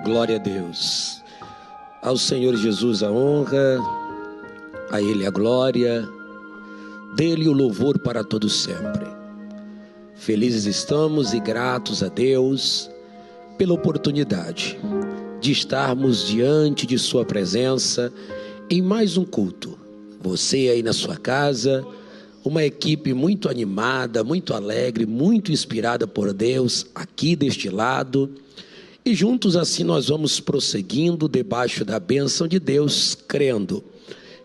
Glória a Deus. Ao Senhor Jesus a honra, a Ele a glória, dele o louvor para todos sempre. Felizes estamos e gratos a Deus pela oportunidade de estarmos diante de sua presença em mais um culto. Você aí na sua casa, uma equipe muito animada, muito alegre, muito inspirada por Deus aqui deste lado. E juntos assim nós vamos prosseguindo debaixo da bênção de Deus, crendo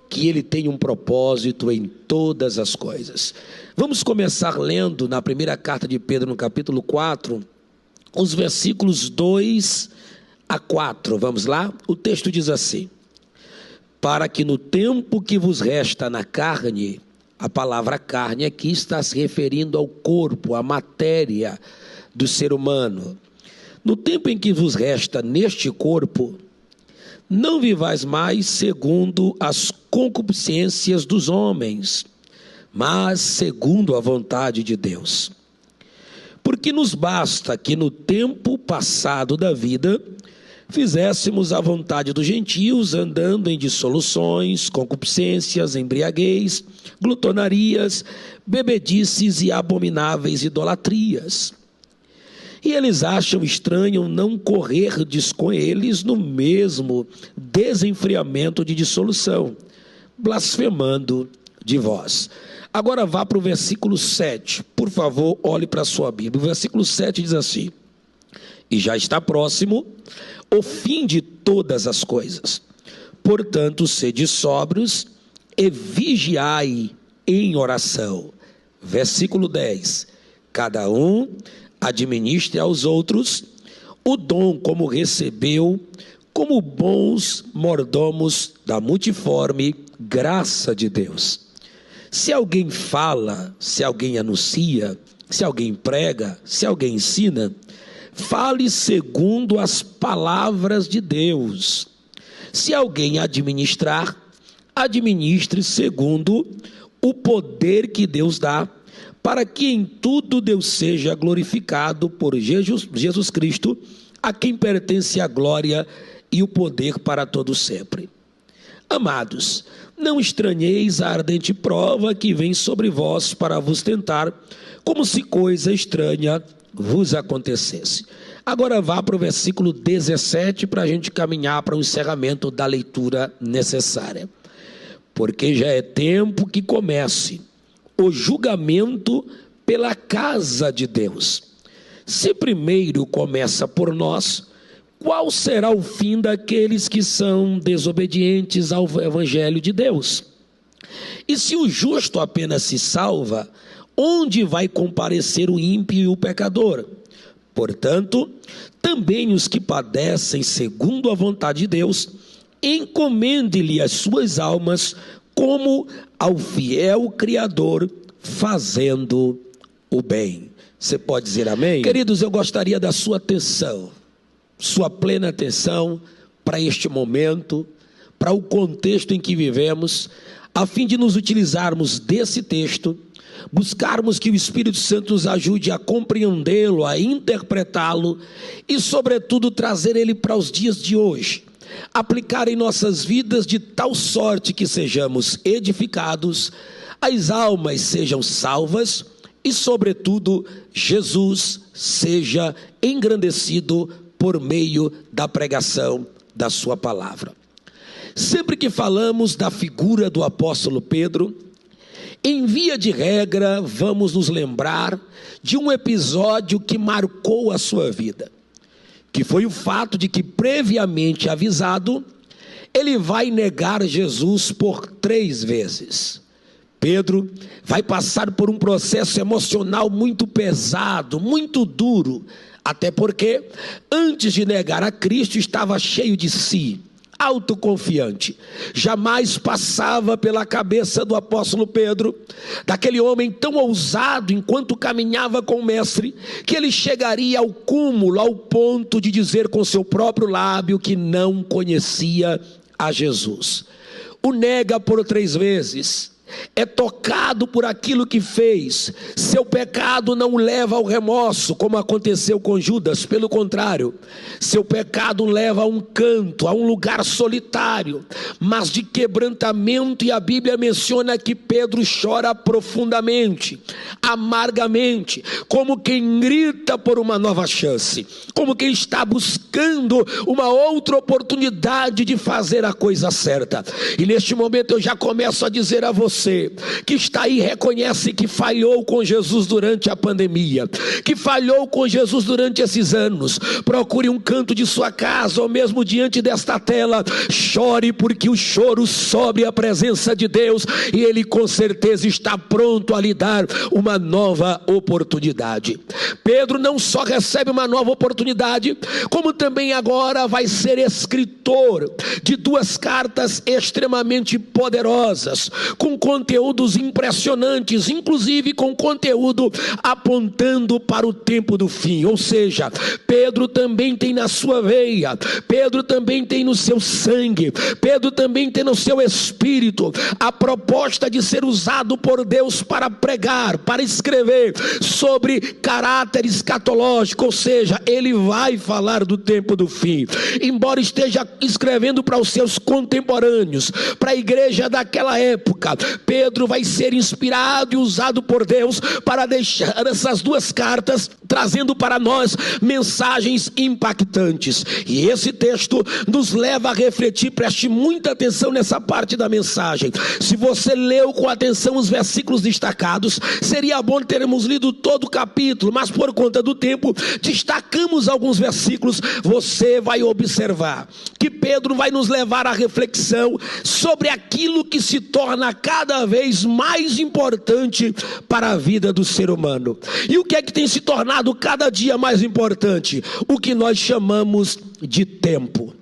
que Ele tem um propósito em todas as coisas. Vamos começar lendo na primeira carta de Pedro, no capítulo 4, os versículos 2 a 4. Vamos lá? O texto diz assim: para que no tempo que vos resta na carne, a palavra carne aqui está se referindo ao corpo, à matéria do ser humano. No tempo em que vos resta neste corpo, não vivais mais segundo as concupiscências dos homens, mas segundo a vontade de Deus. Porque nos basta que no tempo passado da vida fizéssemos a vontade dos gentios, andando em dissoluções, concupiscências, embriaguez, glutonarias, bebedices e abomináveis idolatrias. E eles acham estranho não correrdes com eles no mesmo desenfreamento de dissolução, blasfemando de vós. Agora vá para o versículo 7, por favor, olhe para a sua Bíblia. O versículo 7 diz assim: e já está próximo o fim de todas as coisas. Portanto, sede sóbrios e vigiai em oração. Versículo 10. Cada um administre aos outros o dom como recebeu, como bons mordomos da multiforme graça de Deus. Se alguém fala, se alguém anuncia, se alguém prega, se alguém ensina, fale segundo as palavras de Deus. Se alguém administrar, administre segundo o poder que Deus dá, para que em tudo Deus seja glorificado por Jesus Cristo, a quem pertence a glória e o poder para todos sempre. Amados, não estranheis a ardente prova que vem sobre vós para vos tentar, como se coisa estranha vos acontecesse. Agora vá para o versículo 17 para a gente caminhar para o encerramento da leitura necessária. Porque já é tempo que comece o julgamento pela casa de Deus. Se primeiro começa por nós, qual será o fim daqueles que são desobedientes ao evangelho de Deus? E se o justo apenas se salva, onde vai comparecer o ímpio e o pecador? Portanto, também os que padecem segundo a vontade de Deus, encomende-lhe as suas almas como ao fiel Criador, fazendo o bem. Você pode dizer amém? Queridos, eu gostaria da sua atenção, sua plena atenção para este momento, para o contexto em que vivemos, a fim de nos utilizarmos desse texto, buscarmos que o Espírito Santo nos ajude a compreendê-lo, a interpretá-lo e, sobretudo, trazer ele para os dias de hoje. Aplicar em nossas vidas de tal sorte que sejamos edificados, as almas sejam salvas e, sobretudo, Jesus seja engrandecido por meio da pregação da sua palavra. Sempre que falamos da figura do apóstolo Pedro, em via de regra, vamos nos lembrar de um episódio que marcou a sua vida, que foi o fato de que, previamente avisado, ele vai negar Jesus por 3 vezes. Pedro vai passar por um processo emocional muito pesado, muito duro, até porque, antes de negar a Cristo, estava cheio de si, autoconfiante. Jamais passava pela cabeça do apóstolo Pedro, daquele homem tão ousado enquanto caminhava com o mestre, que ele chegaria ao cúmulo, ao ponto de dizer com seu próprio lábio que não conhecia a Jesus. O nega por 3 vezes, é tocado por aquilo que fez, seu pecado não o leva ao remorso, como aconteceu com Judas. Pelo contrário, seu pecado leva a um canto, a um lugar solitário, mas de quebrantamento. E a Bíblia menciona que Pedro chora profundamente, amargamente, como quem grita por uma nova chance, como quem está buscando uma outra oportunidade de fazer a coisa certa. E neste momento eu já começo a dizer a você que está aí, reconhece que falhou com Jesus durante a pandemia, que falhou com Jesus durante esses anos. Procure um canto de sua casa, ou mesmo diante desta tela, chore, porque o choro sobe à presença de Deus, e Ele com certeza está pronto a lhe dar uma nova oportunidade. Pedro não só recebe uma nova oportunidade, como também agora vai ser escritor de 2 cartas extremamente poderosas, com conteúdos impressionantes, inclusive com conteúdo apontando para o tempo do fim. Ou seja, Pedro também tem na sua veia, Pedro também tem no seu sangue, Pedro também tem no seu espírito a proposta de ser usado por Deus para pregar, para escrever sobre caráter escatológico. Ou seja, ele vai falar do tempo do fim, embora esteja escrevendo para os seus contemporâneos, para a igreja daquela época. Pedro vai ser inspirado e usado por Deus para deixar essas 2 cartas, trazendo para nós mensagens impactantes. E esse texto nos leva a refletir. Preste muita atenção nessa parte da mensagem. Se você leu com atenção os versículos destacados, seria bom termos lido todo o capítulo, mas por conta do tempo, destacamos alguns versículos. Você vai observar que Pedro vai nos levar à reflexão sobre aquilo que se torna cada vez mais importante para a vida do ser humano. E o que é que tem se tornado cada dia mais importante? O que nós chamamos de tempo.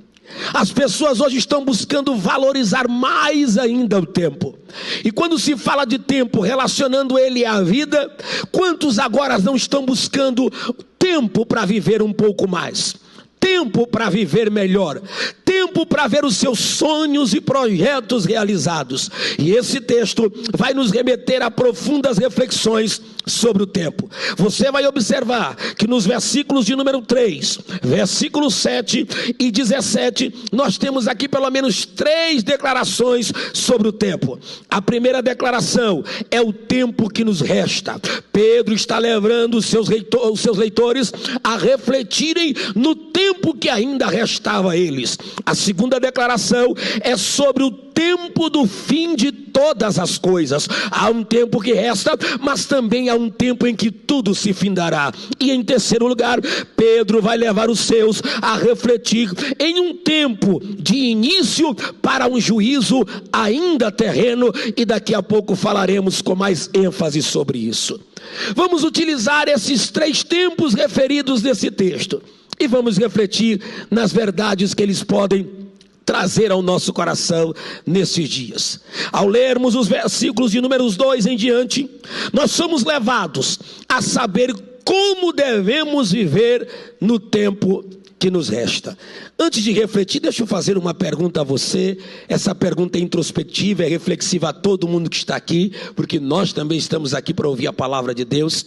As pessoas hoje estão buscando valorizar mais ainda o tempo. E quando se fala de tempo, relacionando ele à vida, quantos agora não estão buscando tempo para viver um pouco mais? Tempo para viver melhor, tempo para ver os seus sonhos e projetos realizados. E esse texto vai nos remeter a profundas reflexões sobre o tempo. Você vai observar que nos versículos de número 3, versículos 7 e 17, nós temos aqui pelo menos 3 declarações sobre o tempo. A primeira declaração é o tempo que nos resta. Pedro está levando os seus leitores a refletirem no tempo que ainda restava a eles. A segunda declaração é sobre o tempo do fim de todas as coisas. Há um tempo que resta, mas também há um tempo em que tudo se findará. E em terceiro lugar, Pedro vai levar os seus a refletir em um tempo de início para um juízo ainda terreno, e daqui a pouco falaremos com mais ênfase sobre isso. Vamos utilizar esses 3 tempos referidos nesse texto e vamos refletir nas verdades que eles podem trazer ao nosso coração nesses dias. Ao lermos os versículos de números 2 em diante, nós somos levados a saber como devemos viver no tempo que nos resta. Antes de refletir, deixa eu fazer uma pergunta a você. Essa pergunta é introspectiva, é reflexiva a todo mundo que está aqui, porque nós também estamos aqui para ouvir a palavra de Deus.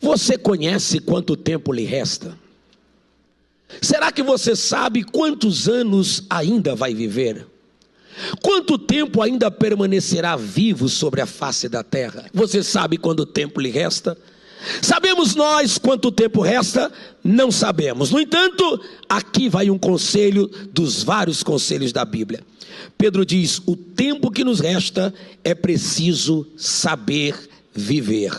Você conhece quanto tempo lhe resta? Será que você sabe quantos anos ainda vai viver? Quanto tempo ainda permanecerá vivo sobre a face da terra? Você sabe quanto tempo lhe resta? Sabemos nós quanto tempo resta? Não sabemos. No entanto, aqui vai um conselho dos vários conselhos da Bíblia. Pedro diz: o tempo que nos resta é preciso saber viver.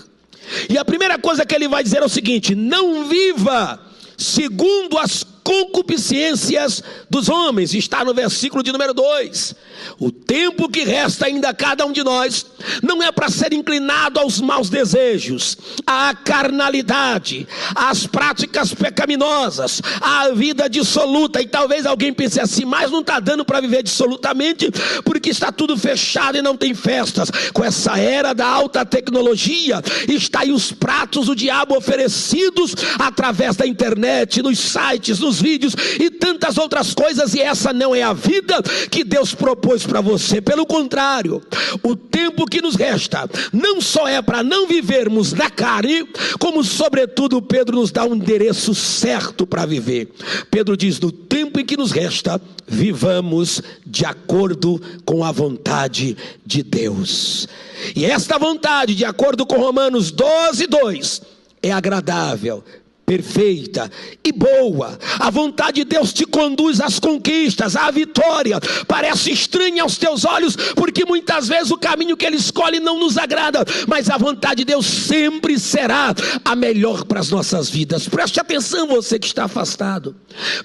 E a primeira coisa que ele vai dizer é o seguinte: não viva segundo as concupiscências dos homens. Está no versículo de número 2. O tempo que resta ainda a cada um de nós não é para ser inclinado aos maus desejos, à carnalidade, às práticas pecaminosas, à vida dissoluta. E talvez alguém pense assim: mas não está dando para viver dissolutamente porque está tudo fechado e não tem festas. Com essa era da alta tecnologia, está aí os pratos do diabo oferecidos através da internet, nos sites, nos vídeos e tantas outras coisas. E essa não é a vida que Deus propôs para você. Pelo contrário, o tempo que nos resta não só é para não vivermos na carne, como sobretudo Pedro nos dá um endereço certo para viver. Pedro diz: no tempo em que nos resta, vivamos de acordo com a vontade de Deus. E esta vontade, de acordo com Romanos 12:2, é agradável, perfeita e boa. A vontade de Deus te conduz às conquistas, à vitória. Parece estranha aos teus olhos, porque muitas vezes o caminho que Ele escolhe não nos agrada, mas a vontade de Deus sempre será a melhor para as nossas vidas. Preste atenção, você que está afastado.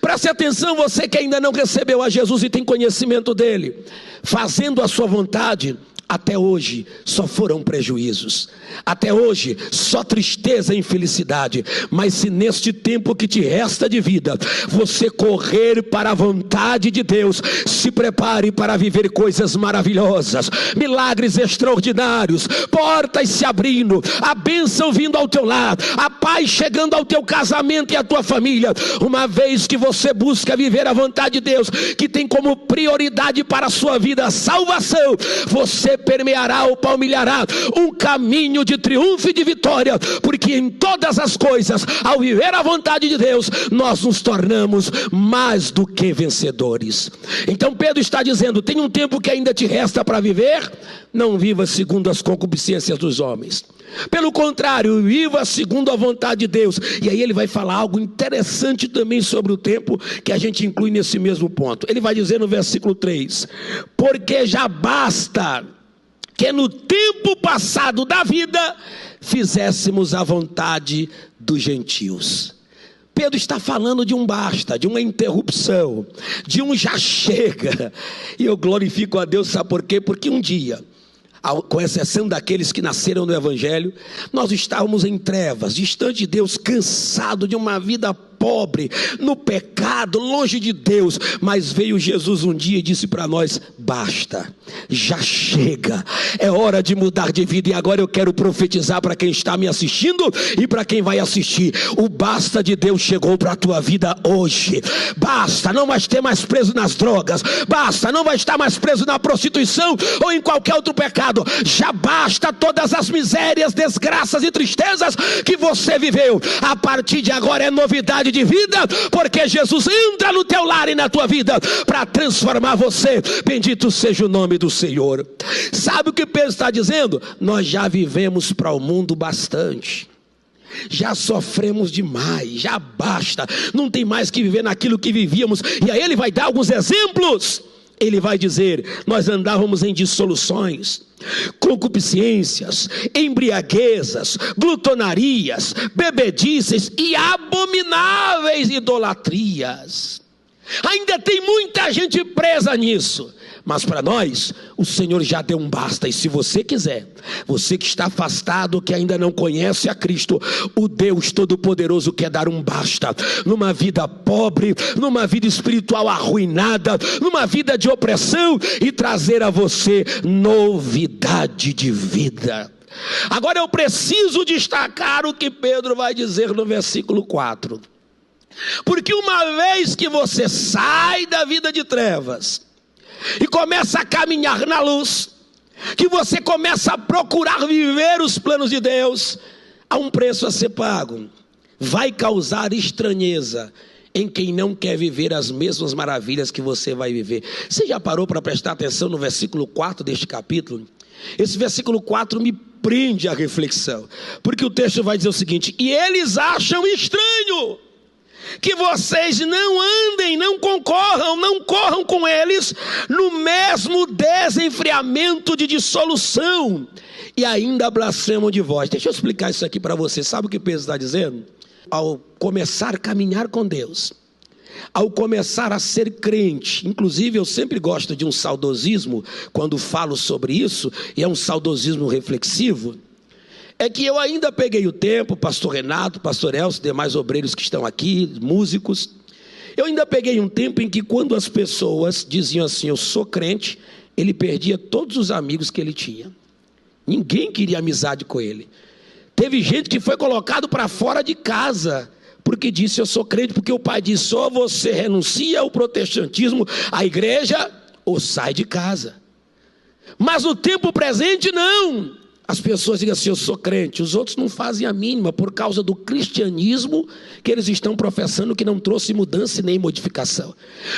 Preste atenção, você que ainda não recebeu a Jesus e tem conhecimento dEle. Fazendo a sua vontade, até hoje só foram prejuízos, até hoje só tristeza e infelicidade. Mas se neste tempo que te resta de vida, você correr para a vontade de Deus, se prepare para viver coisas maravilhosas, milagres extraordinários, portas se abrindo, a bênção vindo ao teu lar, a paz chegando ao teu casamento e à tua família. Uma vez que você busca viver a vontade de Deus, que tem como prioridade para a sua vida a salvação, você permeará ou palmilhará um caminho de triunfo e de vitória, porque em todas as coisas, ao viver a vontade de Deus, nós nos tornamos mais do que vencedores. Então Pedro está dizendo: tem um tempo que ainda te resta para viver, não viva segundo as concupiscências dos homens, pelo contrário, viva segundo a vontade de Deus. E aí ele vai falar algo interessante também sobre o tempo, que a gente inclui nesse mesmo ponto. Ele vai dizer no versículo 3: porque já basta que no tempo passado da vida fizéssemos a vontade dos gentios. Pedro está falando de um basta, de uma interrupção, de um já chega. E eu glorifico a Deus, sabe por quê? Porque um dia, com exceção daqueles que nasceram no Evangelho, nós estávamos em trevas, distante de Deus, cansado de uma vida pobre, no pecado, longe de Deus. Mas veio Jesus um dia e disse para nós: basta, já chega, é hora de mudar de vida. E agora eu quero profetizar para quem está me assistindo e para quem vai assistir: o basta de Deus chegou para a tua vida hoje. Basta, não vai ter mais preso nas drogas, basta, não vai estar mais preso na prostituição ou em qualquer outro pecado. Já basta todas as misérias, desgraças e tristezas que você viveu. A partir de agora é novidade de vida, porque Jesus entra no teu lar e na tua vida para transformar você. Bendito seja o nome do Senhor. Sabe o que Pedro está dizendo? Nós já vivemos para o mundo bastante, já sofremos demais, já basta, não tem mais que viver naquilo que vivíamos. E aí ele vai dar alguns exemplos. Ele vai dizer: nós andávamos em dissoluções, concupiscências, embriaguezas, glutonarias, bebedices e abomináveis idolatrias. Ainda tem muita gente presa nisso, mas para nós o Senhor já deu um basta. E se você quiser, você que está afastado, que ainda não conhece a Cristo, o Deus Todo-Poderoso quer dar um basta numa vida pobre, numa vida espiritual arruinada, numa vida de opressão, e trazer a você novidade de vida. Agora eu preciso destacar o que Pedro vai dizer no versículo 4. Porque uma vez que você sai da vida de trevas e começa a caminhar na luz, que você começa a procurar viver os planos de Deus, há um preço a ser pago. Vai causar estranheza em quem não quer viver as mesmas maravilhas que você vai viver. Você já parou para prestar atenção no versículo 4 deste capítulo? Esse versículo 4 me prende à reflexão, porque o texto vai dizer o seguinte: e eles acham estranho que vocês não andem, não concorram, não corram com eles no mesmo desenfreamento de dissolução, e ainda blasfemam de vós. Deixa eu explicar isso aqui para você. Sabe o que Pedro está dizendo? Ao começar a caminhar com Deus, ao começar a ser crente, inclusive eu sempre gosto de um saudosismo quando falo sobre isso, e é um saudosismo reflexivo, é que eu ainda peguei o tempo, pastor Renato, pastor Elcio, demais obreiros que estão aqui, músicos, eu ainda peguei um tempo em que quando as pessoas diziam assim: eu sou crente, ele perdia todos os amigos que ele tinha, ninguém queria amizade com ele. Teve gente que foi colocado para fora de casa, porque disse: eu sou crente, porque o pai disse: ou você renuncia ao protestantismo, à igreja, ou sai de casa. Mas no tempo presente não. As pessoas dizem assim: eu sou crente. Os outros não fazem a mínima por causa do cristianismo que eles estão professando, que não trouxe mudança nem modificação.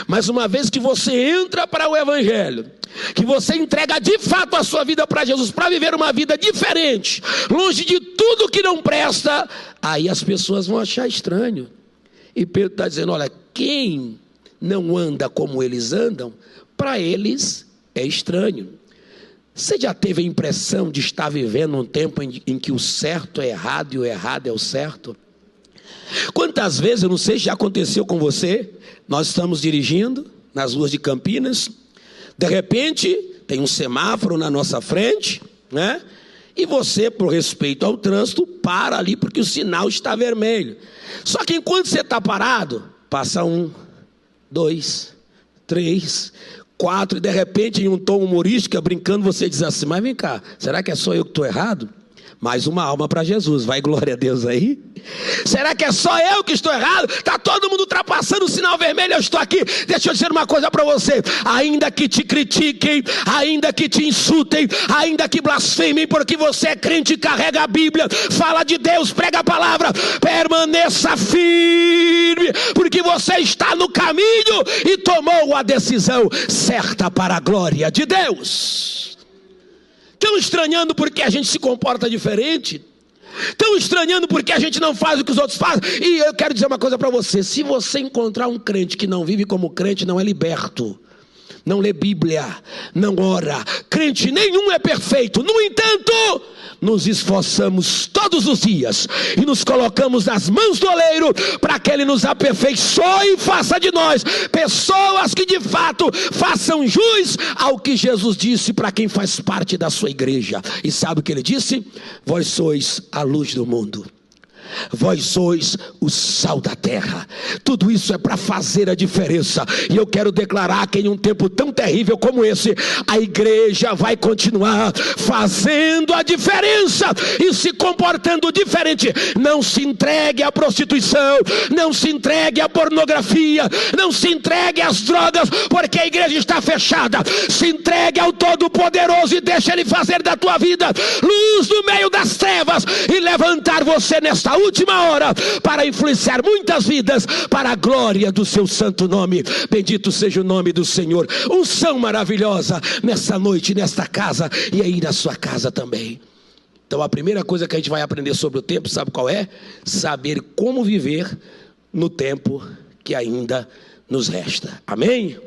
Mas uma vez que você entra para o evangelho, que você entrega de fato a sua vida para Jesus, para viver uma vida diferente, longe de tudo que não presta, aí as pessoas vão achar estranho. E Pedro está dizendo: olha, quem não anda como eles andam, para eles é estranho. Você já teve a impressão de estar vivendo um tempo em que o certo é errado e o errado é o certo? Quantas vezes, eu não sei se já aconteceu com você, nós estamos dirigindo nas ruas de Campinas, de repente tem um semáforo na nossa frente, né? E você, por respeito ao trânsito, para ali porque o sinal está vermelho. Só que enquanto você está parado, passa 1, 2, 3, 4, e de repente, em um tom humorístico, brincando, você diz assim: mas vem cá, será que é só eu que estou errado? Mais uma alma para Jesus, vai glória a Deus aí. Será que é só eu que estou errado? Está todo mundo ultrapassando o sinal vermelho, eu estou aqui. Deixa eu dizer uma coisa para você: ainda que te critiquem, ainda que te insultem, ainda que blasfemem, porque você é crente, carrega a Bíblia, fala de Deus, prega a palavra, permaneça firme, porque você está no caminho e tomou a decisão certa para a glória de Deus. Estão estranhando porque a gente se comporta diferente? Estão estranhando porque a gente não faz o que os outros fazem? E eu quero dizer uma coisa para você: se você encontrar um crente que não vive como crente, não é liberto, não lê Bíblia, não ora, crente nenhum é perfeito. No entanto, nos esforçamos todos os dias e nos colocamos nas mãos do oleiro para que ele nos aperfeiçoe e faça de nós pessoas que de fato façam jus ao que Jesus disse para quem faz parte da sua igreja. E sabe o que ele disse? Vós sois a luz do mundo, vós sois o sal da terra. Tudo isso é para fazer a diferença. E eu quero declarar que em um tempo tão terrível como esse, a igreja vai continuar fazendo a diferença e se comportando diferente. Não se entregue à prostituição, não se entregue à pornografia, não se entregue às drogas, porque a igreja está fechada. Se entregue ao Todo-Poderoso e deixa Ele fazer da tua vida luz no meio das trevas e levantar você nesta última hora para influenciar muitas vidas para a glória do seu santo nome. Bendito seja o nome do Senhor. Unção maravilhosa nessa noite, nesta casa e aí na sua casa também. Então a primeira coisa que a gente vai aprender sobre o tempo, sabe qual é? Saber como viver no tempo que ainda nos resta. Amém?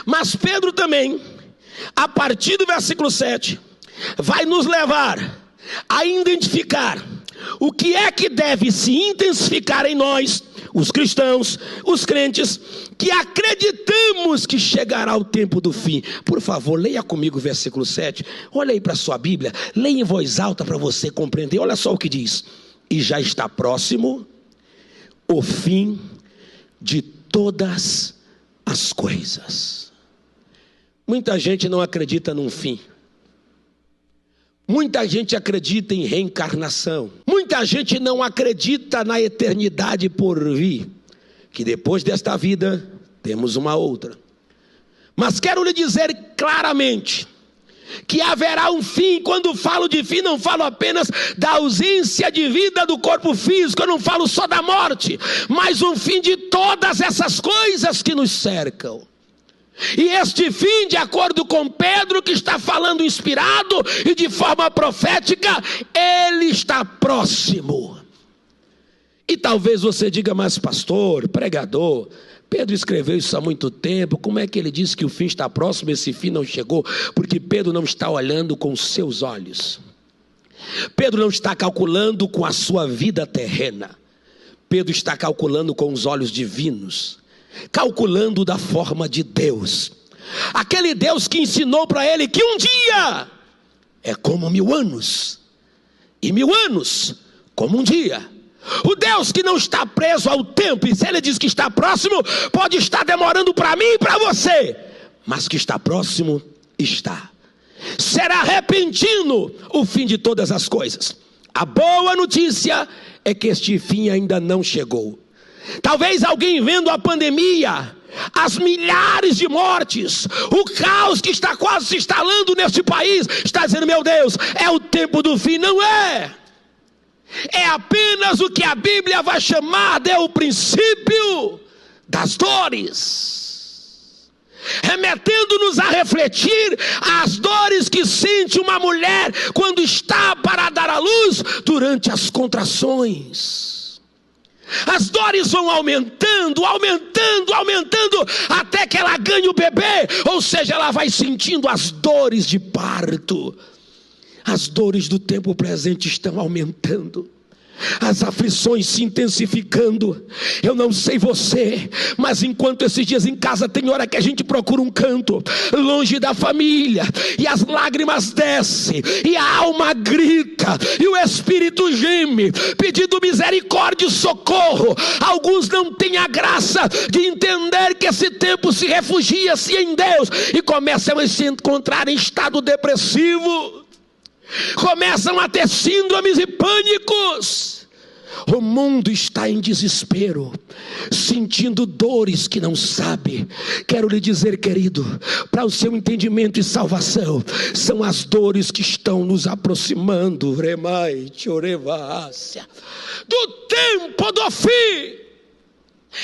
Mas Pedro também, a partir do versículo 7, vai nos levar a identificar o que é que deve se intensificar em nós, os cristãos, os crentes, que acreditamos que chegará o tempo do fim. Por favor, leia comigo o versículo 7. Olha aí para a sua Bíblia, leia em voz alta para você compreender. Olha só o que diz: e já está próximo o fim de todas as coisas. Muita gente não acredita num fim. Muita gente acredita em reencarnação. Muita gente não acredita na eternidade por vir, que depois desta vida temos uma outra. Mas quero lhe dizer claramente que haverá um fim. Quando falo de fim, não falo apenas da ausência de vida do corpo físico, eu não falo só da morte, mas um fim de todas essas coisas que nos cercam. E este fim, de acordo com Pedro, que está falando inspirado e de forma profética, ele está próximo. E talvez você diga: mas pastor, pregador, Pedro escreveu isso há muito tempo, como é que ele disse que o fim está próximo, esse fim não chegou? Porque Pedro não está olhando com os seus olhos. Pedro não está calculando com a sua vida terrena. Pedro está calculando com os olhos divinos, calculando da forma de Deus. Aquele Deus que ensinou para ele que um dia é como 1000 anos, e 1000 anos como um dia. O Deus que não está preso ao tempo, e se ele diz que está próximo, pode estar demorando para mim e para você, mas que está próximo, está. Será repentino o fim de todas as coisas. A boa notícia é que este fim ainda não chegou. Talvez alguém vendo a pandemia as milhares de mortes, o caos que está quase se instalando neste país, está dizendo: meu Deus, é o tempo do fim. Não é. É apenas o que a Bíblia vai chamar de o princípio das dores, remetendo-nos a refletir as dores que sente uma mulher quando está para dar à luz durante as contrações. As dores vão aumentando, até que ela ganhe o bebê, ou seja, ela vai sentindo as dores de parto. As dores do tempo presente estão aumentando, as aflições se intensificando. Eu não sei você, mas enquanto esses dias em casa tem hora que a gente procura um canto, longe da família, e as lágrimas descem, e a alma grita, e o espírito geme, pedindo misericórdia e socorro. Alguns não têm a graça de entender que esse tempo se refugia-se em Deus, e começam a se encontrar em estado depressivo, começam a ter síndromes e pânicos. O mundo está em desespero, sentindo dores que não sabe. Quero lhe dizer, querido, para o seu entendimento e salvação, são as dores que estão nos aproximando do tempo do fim.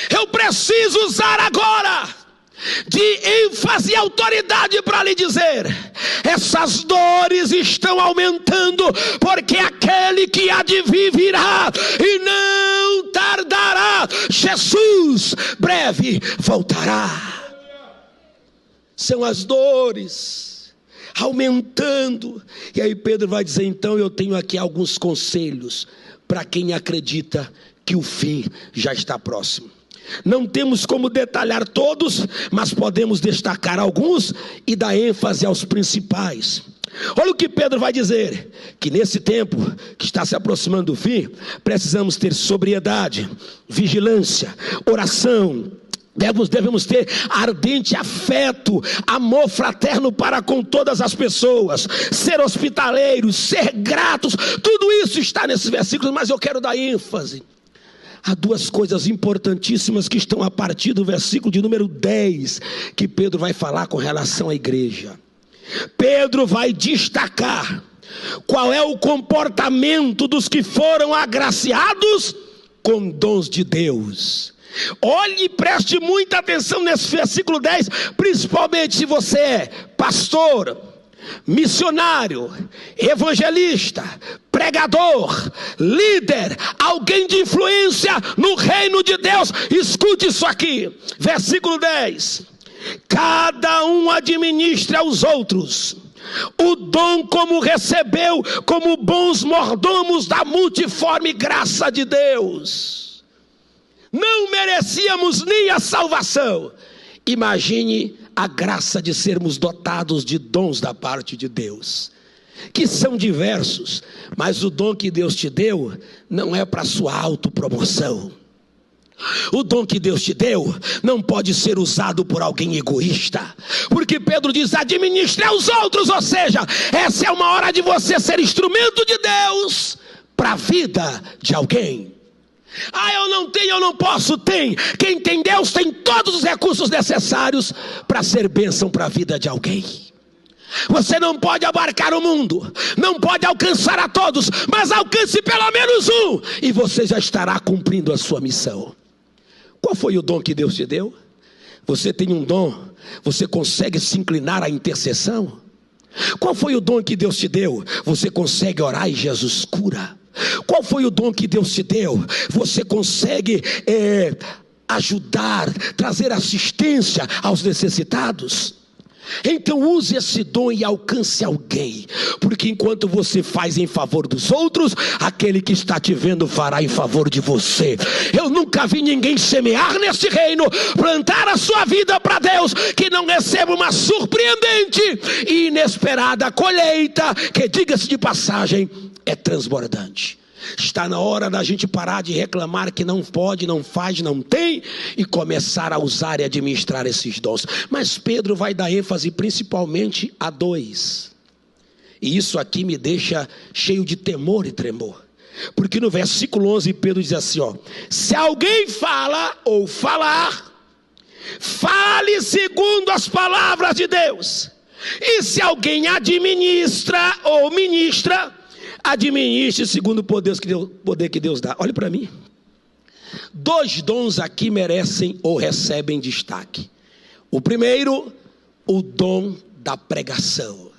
Eu preciso usar agora de ênfase e autoridade para lhe dizer: essas dores estão aumentando, porque aquele que há de vir virá e não tardará. Jesus breve voltará. São as dores aumentando. E aí Pedro vai dizer: então eu tenho aqui alguns conselhos para quem acredita que o fim já está próximo. Não temos como detalhar todos, mas podemos destacar alguns e dar ênfase aos principais. Olha o que Pedro vai dizer: que nesse tempo que está se aproximando do fim, precisamos ter sobriedade, vigilância, oração. Devemos ter ardente afeto, amor fraterno para com todas as pessoas, ser hospitaleiros, ser gratos. Tudo isso está nesses versículos, mas eu quero dar ênfase há duas coisas importantíssimas que estão a partir do versículo de número 10, que Pedro vai falar com relação à igreja. Pedro vai destacar qual é o comportamento dos que foram agraciados com dons de Deus. Olhe e preste muita atenção nesse versículo 10, principalmente se você é pastor, missionário, evangelista, pregador, líder, alguém de influência no reino de Deus. Escute isso aqui, versículo 10: cada um administra aos outros o dom como recebeu, como bons mordomos da multiforme graça de Deus. Não merecíamos nem a salvação, imagine a graça de sermos dotados de dons da parte de Deus, que são diversos, mas o dom que Deus te deu não é para sua autopromoção. O dom que Deus te deu não pode ser usado por alguém egoísta, porque Pedro diz: administre aos outros, ou seja, essa é uma hora de você ser instrumento de Deus para a vida de alguém. Eu não tenho, eu não posso. Tem. Quem tem Deus tem todos os recursos necessários para ser bênção para a vida de alguém. Você não pode abarcar o mundo, não pode alcançar a todos, mas alcance pelo menos um, e você já estará cumprindo a sua missão. Qual foi o dom que Deus te deu? Você tem um dom, você consegue se inclinar à intercessão? Qual foi o dom que Deus te deu? Você consegue orar e Jesus cura? Qual foi o dom que Deus te deu? Você consegue ajudar, trazer assistência aos necessitados? Então use esse dom e alcance alguém, porque enquanto você faz em favor dos outros, aquele que está te vendo fará em favor de você. Eu nunca vi ninguém semear neste reino, plantar a sua vida para Deus, que não receba uma surpreendente e inesperada colheita, que, diga-se de passagem, é transbordante. Está na hora da gente parar de reclamar que não pode, não faz, não tem, e começar a usar e administrar esses dons. Mas Pedro vai dar ênfase principalmente a dois, e isso aqui me deixa cheio de temor e tremor, porque no versículo 11 Pedro diz assim: se alguém fala ou falar, Fale segundo as palavras de Deus. E se alguém administra ou ministra, administre segundo o poder que Deus dá. Olhe para mim. 2 dons aqui merecem ou recebem destaque. O primeiro, o dom da pregação.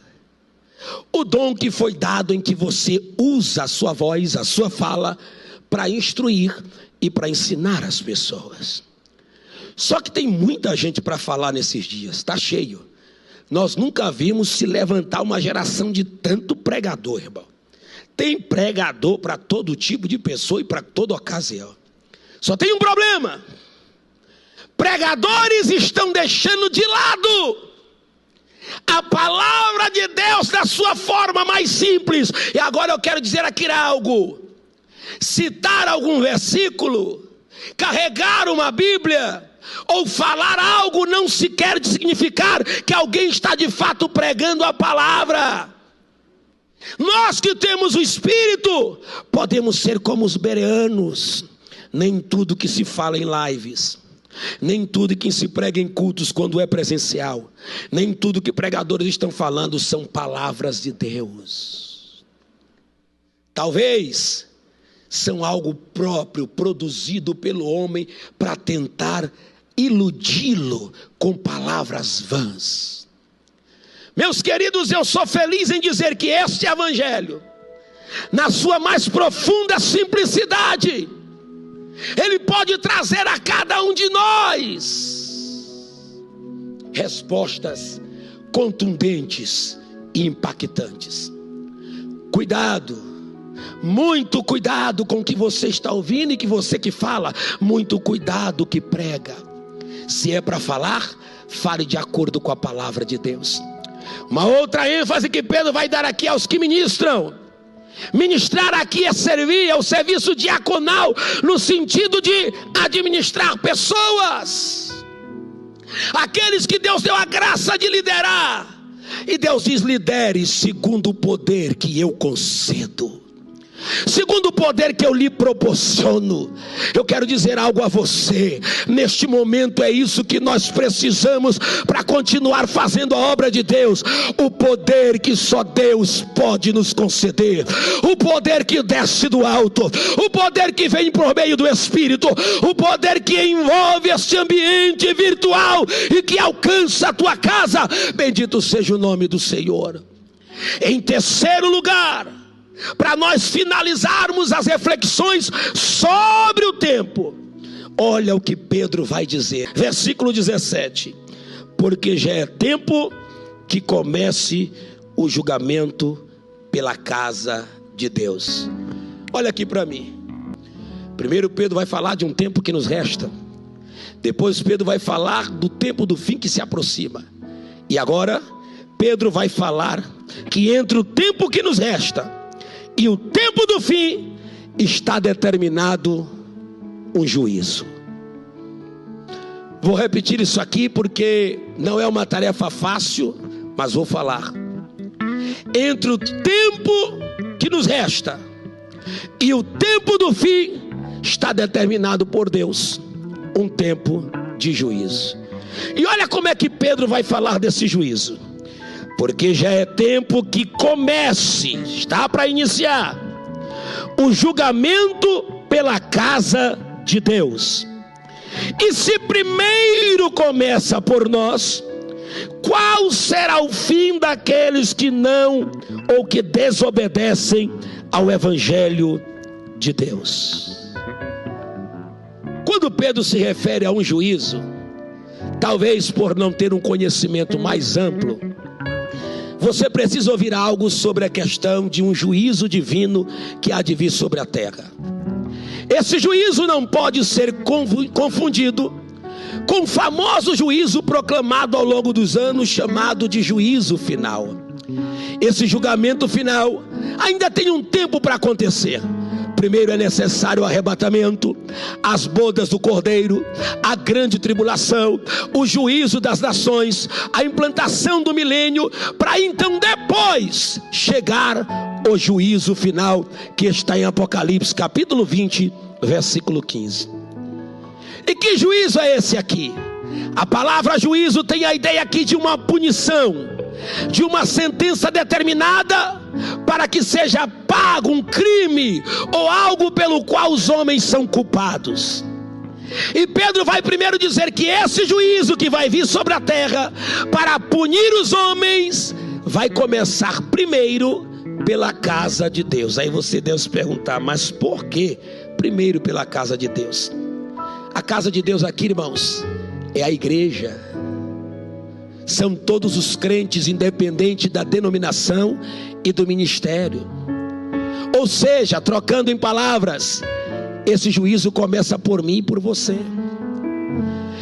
O dom que foi dado em que você usa a sua voz, a sua fala, para instruir e para ensinar as pessoas. Só que tem muita gente para falar nesses dias, está cheio. Nós nunca vimos se levantar uma geração de tanto pregador, irmão. Tem pregador para todo tipo de pessoa e para toda ocasião. Só tem um problema: pregadores estão deixando de lado a palavra de Deus da sua forma mais simples. E agora eu quero dizer aqui algo: citar algum versículo, carregar uma Bíblia ou falar algo não se quer significar que alguém está de fato pregando a palavra. Nós que temos o Espírito podemos ser como os bereanos. Nem tudo que se fala em lives, nem tudo que se prega em cultos quando é presencial, nem tudo que pregadores estão falando são palavras de Deus. Talvez são algo próprio, produzido pelo homem para tentar iludi-lo com palavras vãs. Meus queridos, eu sou feliz em dizer que este evangelho, na sua mais profunda simplicidade, ele pode trazer a cada um de nós respostas contundentes e impactantes. Cuidado, muito cuidado com o que você está ouvindo e que você que fala, muito cuidado que prega. Se é para falar, fale de acordo com a palavra de Deus. Uma outra ênfase que Pedro vai dar aqui aos que ministram. Ministrar aqui é servir, é o serviço diaconal, no sentido de administrar pessoas. Aqueles que Deus deu a graça de liderar. E Deus diz: lidere segundo o poder que eu concedo, segundo o poder que eu lhe proporciono. Eu quero dizer algo a você. Neste momento é isso que nós precisamos para continuar fazendo a obra de Deus. O poder que só Deus pode nos conceder, o poder que desce do alto, o poder que vem por meio do Espírito, o poder que envolve este ambiente virtual e que alcança a tua casa. Bendito seja o nome do Senhor. Em terceiro lugar, para nós finalizarmos as reflexões sobre o tempo, olha o que Pedro vai dizer, versículo 17: porque já é tempo que comece o julgamento pela casa de Deus. Olha aqui para mim. Primeiro Pedro vai falar de um tempo que nos resta, depois Pedro vai falar do tempo do fim que se aproxima, e agora Pedro vai falar que entre o tempo que nos resta e o tempo do fim está determinado um juízo. Vou repetir isso aqui porque não é uma tarefa fácil, mas vou falar. Entre o tempo que nos resta e o tempo do fim está determinado por Deus um tempo de juízo. E olha como é que Pedro vai falar desse juízo. Porque já é tempo que comece, está para iniciar, o julgamento pela casa de Deus. E se primeiro começa por nós, qual será o fim daqueles que não ou que desobedecem ao Evangelho de Deus? Quando Pedro se refere a um juízo, talvez por não ter um conhecimento mais amplo, você precisa ouvir algo sobre a questão de um juízo divino que há de vir sobre a terra. Esse juízo não pode ser confundido com o famoso juízo proclamado ao longo dos anos, chamado de juízo final. Esse julgamento final ainda tem um tempo para acontecer. Primeiro é necessário o arrebatamento, as bodas do Cordeiro, a grande tribulação, o juízo das nações, a implantação do milênio, para então depois chegar o juízo final, que está em Apocalipse capítulo 20, versículo 15. E que juízo é esse aqui? A palavra juízo tem a ideia aqui de uma punição, de uma sentença determinada para que seja pago um crime ou algo pelo qual os homens são culpados. E Pedro vai primeiro dizer que esse juízo que vai vir sobre a terra para punir os homens vai começar primeiro pela casa de Deus. Aí você deve se perguntar, mas por que primeiro pela casa de Deus? A casa de Deus aqui, irmãos, é a igreja. São todos os crentes, independente da denominação e do ministério. Ou seja, trocando em palavras, esse juízo começa por mim e por você.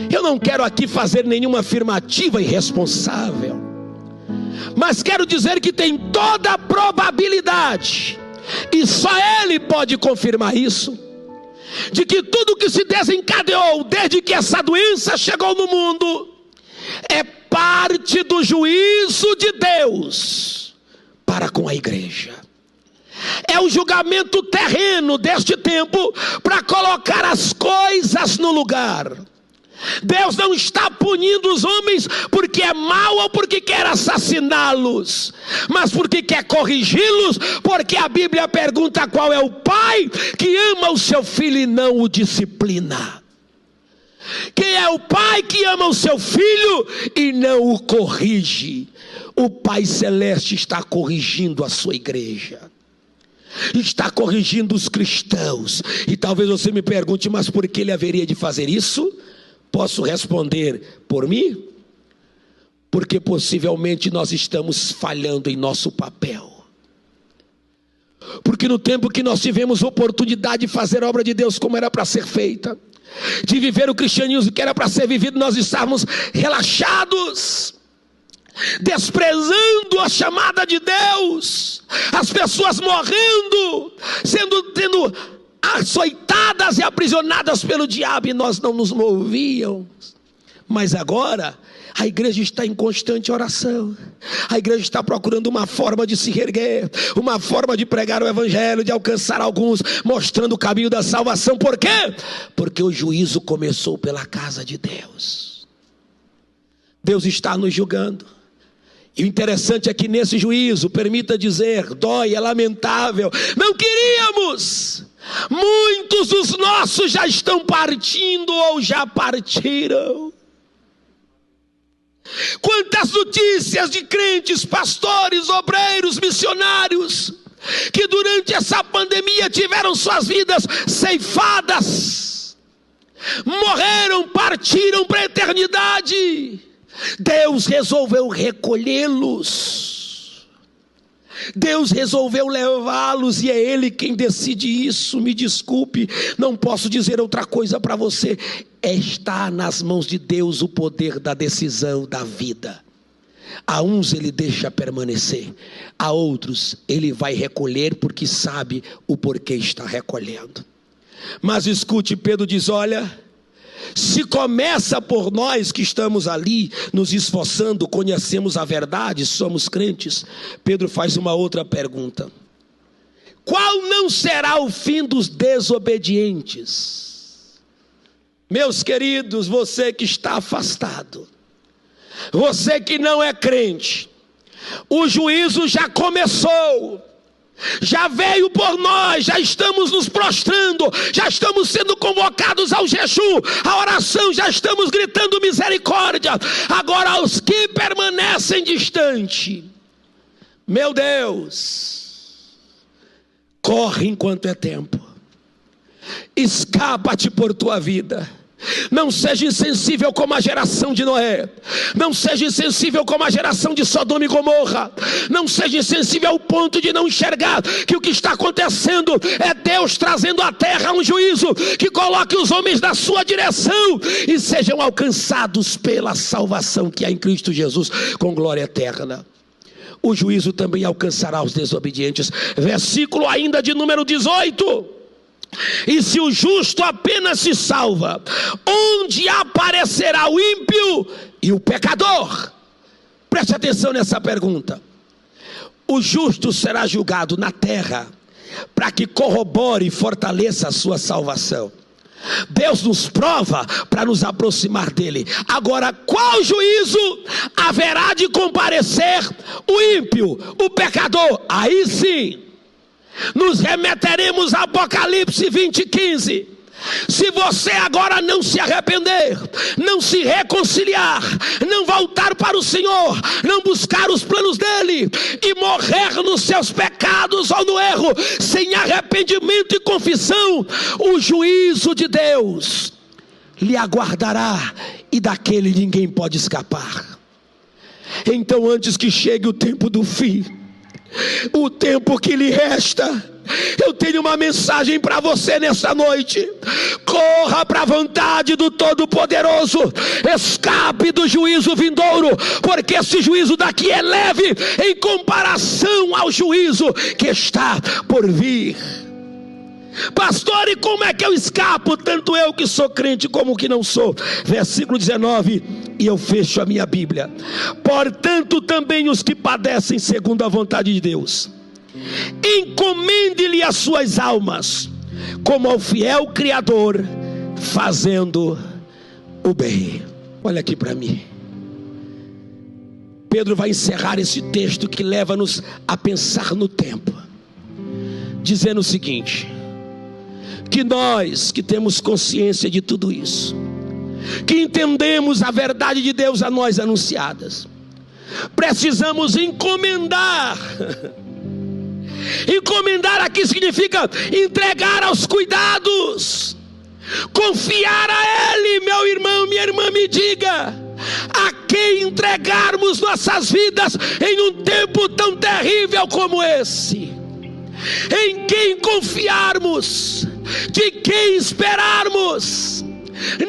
Eu não quero aqui fazer nenhuma afirmativa irresponsável, mas quero dizer que tem toda a probabilidade, e só Ele pode confirmar isso, de que tudo que se desencadeou desde que essa doença chegou no mundo é parte do juízo de Deus para com a igreja. É o julgamento terreno deste tempo para colocar as coisas no lugar. Deus não está punindo os homens porque é mau ou porque quer assassiná-los, mas porque quer corrigi-los, porque a Bíblia pergunta qual é o pai que ama o seu filho e não o disciplina. Quem é o pai que ama o seu filho e não o corrige? O Pai Celeste está corrigindo a sua igreja, está corrigindo os cristãos. E talvez você me pergunte, mas por que Ele haveria de fazer isso? Posso responder por mim? Porque possivelmente nós estamos falhando em nosso papel. Porque no tempo que nós tivemos oportunidade de fazer a obra de Deus como era para ser feita, de viver o cristianismo que era para ser vivido, nós estávamos relaxados, desprezando a chamada de Deus, as pessoas morrendo, sendo açoitadas e aprisionadas pelo diabo, e nós não nos movíamos. Mas agora a igreja está em constante oração, a igreja está procurando uma forma de se reerguer, uma forma de pregar o evangelho, de alcançar alguns, mostrando o caminho da salvação. Por quê? Porque o juízo começou pela casa de Deus. Deus está nos julgando. E o interessante é que nesse juízo, permita dizer, dói, é lamentável, não queríamos. Muitos dos nossos já estão partindo ou já partiram. Quantas notícias de crentes, pastores, obreiros, missionários, que durante essa pandemia tiveram suas vidas ceifadas, morreram, partiram para a eternidade. Deus resolveu recolhê-los, Deus resolveu levá-los, e é Ele quem decide isso. Me desculpe, não posso dizer outra coisa para você. Está nas mãos de Deus o poder da decisão da vida. A uns Ele deixa permanecer, a outros Ele vai recolher, porque sabe o porquê está recolhendo. Mas escute, Pedro diz, olha, se começa por nós que estamos ali nos esforçando, conhecemos a verdade, somos crentes, Pedro faz uma outra pergunta: qual não será o fim dos desobedientes? Meus queridos, você que está afastado, você que não é crente, o juízo já começou, já veio por nós, já estamos nos prostrando, já estamos sendo convocados ao jejum, à oração, já estamos gritando misericórdia. Agora aos que permanecem distante, meu Deus, corre enquanto é tempo, escapa-te por tua vida. Não seja insensível como a geração de Noé, não seja insensível como a geração de Sodoma e Gomorra, não seja insensível ao ponto de não enxergar que o que está acontecendo é Deus trazendo à terra um juízo que coloque os homens na sua direção e sejam alcançados pela salvação que há em Cristo Jesus com glória eterna. O juízo também alcançará os desobedientes. Versículo ainda de número 18: e se o justo apenas se salva, onde aparecerá o ímpio e o pecador? Preste atenção nessa pergunta. O justo será julgado na terra para que corrobore e fortaleça a sua salvação. Deus nos prova para nos aproximar dele. Agora, qual juízo haverá de comparecer o ímpio, o pecador? Aí sim, nos remeteremos a Apocalipse 20:15. Se você agora não se arrepender, não se reconciliar, não voltar para o Senhor, não buscar os planos dele e morrer nos seus pecados ou no erro, sem arrependimento e confissão, o juízo de Deus lhe aguardará, e daquele ninguém pode escapar. Então, antes que chegue o tempo do fim, o tempo que lhe resta, eu tenho uma mensagem para você nessa noite. Corra para a vontade do Todo-Poderoso, escape do juízo vindouro, porque esse juízo daqui é leve em comparação ao juízo que está por vir. Pastor, e como é que eu escapo? Tanto eu que sou crente como o que não sou. Versículo 19, e eu fecho a minha Bíblia. Portanto, também os que padecem segundo a vontade de Deus, encomende-lhe as suas almas, como ao fiel Criador, fazendo o bem. Olha aqui para mim. Pedro vai encerrar esse texto que leva-nos a pensar no tempo, dizendo o seguinte: que nós que temos consciência de tudo isso, que entendemos a verdade de Deus a nós anunciadas, precisamos encomendar. Encomendar aqui significa entregar aos cuidados, confiar a Ele. Meu irmão, minha irmã, me diga, a quem entregarmos nossas vidas em um tempo tão terrível como esse? Em quem confiarmos? De quem esperarmos?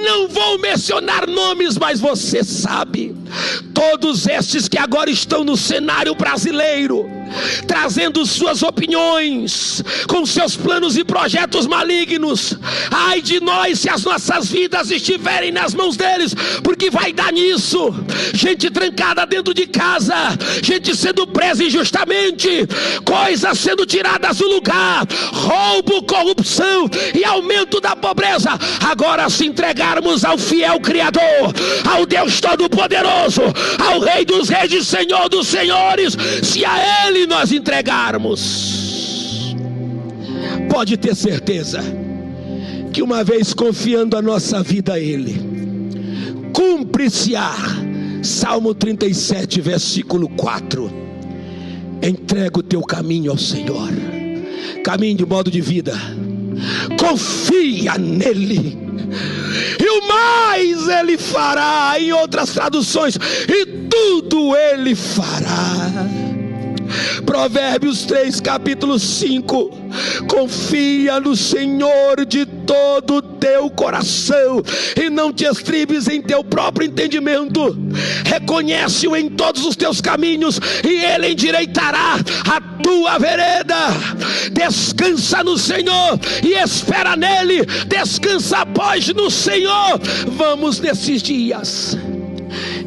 Não vou mencionar nomes, mas você sabe. Todos estes que agora estão no cenário brasileiro, trazendo suas opiniões, com seus planos e projetos malignos. Ai de nós se as nossas vidas estiverem nas mãos deles, porque vai dar nisso. Gente trancada dentro de casa, gente sendo presa injustamente, coisas sendo tiradas do lugar, roubo, corrupção e aumento da pobreza. Agora, se entregarmos ao fiel Criador, ao Deus Todo-Poderoso, ao Rei dos Reis e Senhor dos Senhores, se a Ele nós entregarmos, pode ter certeza que uma vez confiando a nossa vida a Ele, cumpre-se-á Salmo 37, versículo 4. Entrega o teu caminho ao Senhor, caminho de modo de vida, confia nele, e o mais Ele fará. Em outras traduções, e tudo Ele fará. Provérbios 3, capítulo 5. Confia no Senhor de todo o teu coração, e não te estribes em teu próprio entendimento. Reconhece-o em todos os teus caminhos, e Ele endireitará a tua vereda. Descansa no Senhor e espera nele. Descansa, pois, no Senhor. Vamos nesses dias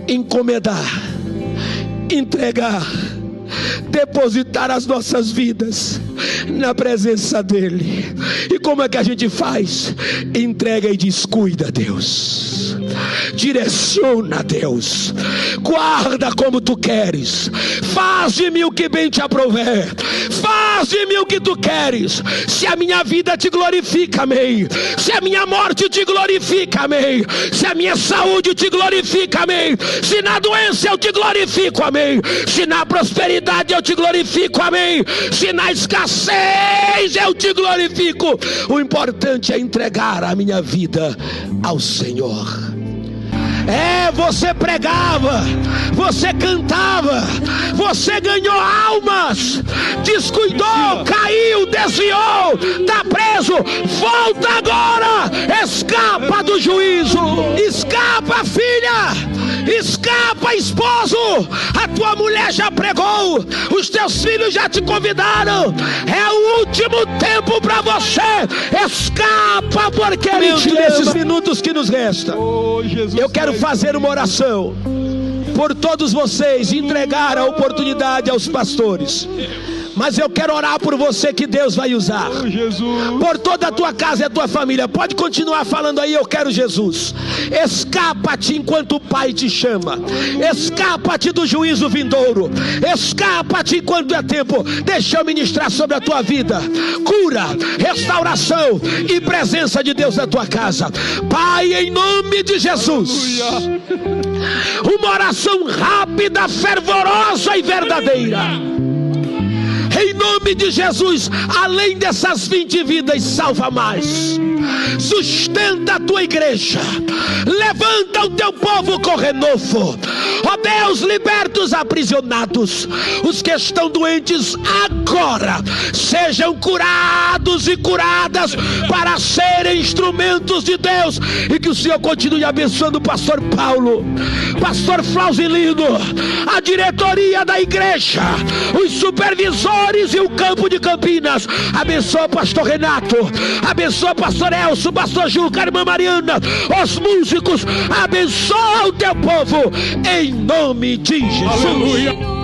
encomendar, entregar, depositar as nossas vidas na presença dele. E como é que a gente faz? Entrega e descuida, Deus. Direciona, Deus. Guarda como tu queres. Faz de mim o que bem te aprouver. Faz de mim o que tu queres. Se a minha vida te glorifica, amém. Se a minha morte te glorifica, amém. Se a minha saúde te glorifica, amém. Se na doença eu te glorifico, amém. Se na prosperidade eu te glorifico, amém. Se na escassez eu te glorifico. O importante é entregar a minha vida ao Senhor. Você pregava, você cantava, você ganhou almas, descuidou, caiu, desviou, está preso. Volta agora, escapa do juízo, escapa, filha. Escapa, esposo. A tua mulher já pregou, os teus filhos já te convidaram. É o último tempo para você. Escapa, porque Ele te ama. Nesses minutos que nos restam, eu quero fazer uma oração por todos vocês, entregar a oportunidade aos pastores. Mas eu quero orar por você que Deus vai usar. Por toda a tua casa e a tua família. Pode continuar falando aí, eu quero Jesus. Escapa-te enquanto o Pai te chama. Escapa-te do juízo vindouro. Escapa-te enquanto é tempo. Deixa eu ministrar sobre a tua vida. Cura, restauração e presença de Deus na tua casa. Pai, em nome de Jesus. Uma oração rápida, fervorosa e verdadeira. Em nome de Jesus, além dessas 20 vidas, salva mais. Sustenta a tua igreja. Levanta o teu povo com renovo. Ó Deus, liberta os aprisionados. Os que estão doentes agora sejam curados e curadas para serem instrumentos de Deus. E que o Senhor continue abençoando o pastor Paulo, pastor Flausilino, a diretoria da igreja, os supervisores e o campo de Campinas. Abençoa o pastor Renato, abençoa o pastor Elcio, o pastor Juca, a irmã Mariana, os músicos. Abençoa o teu povo em nome de Jesus. Aleluia.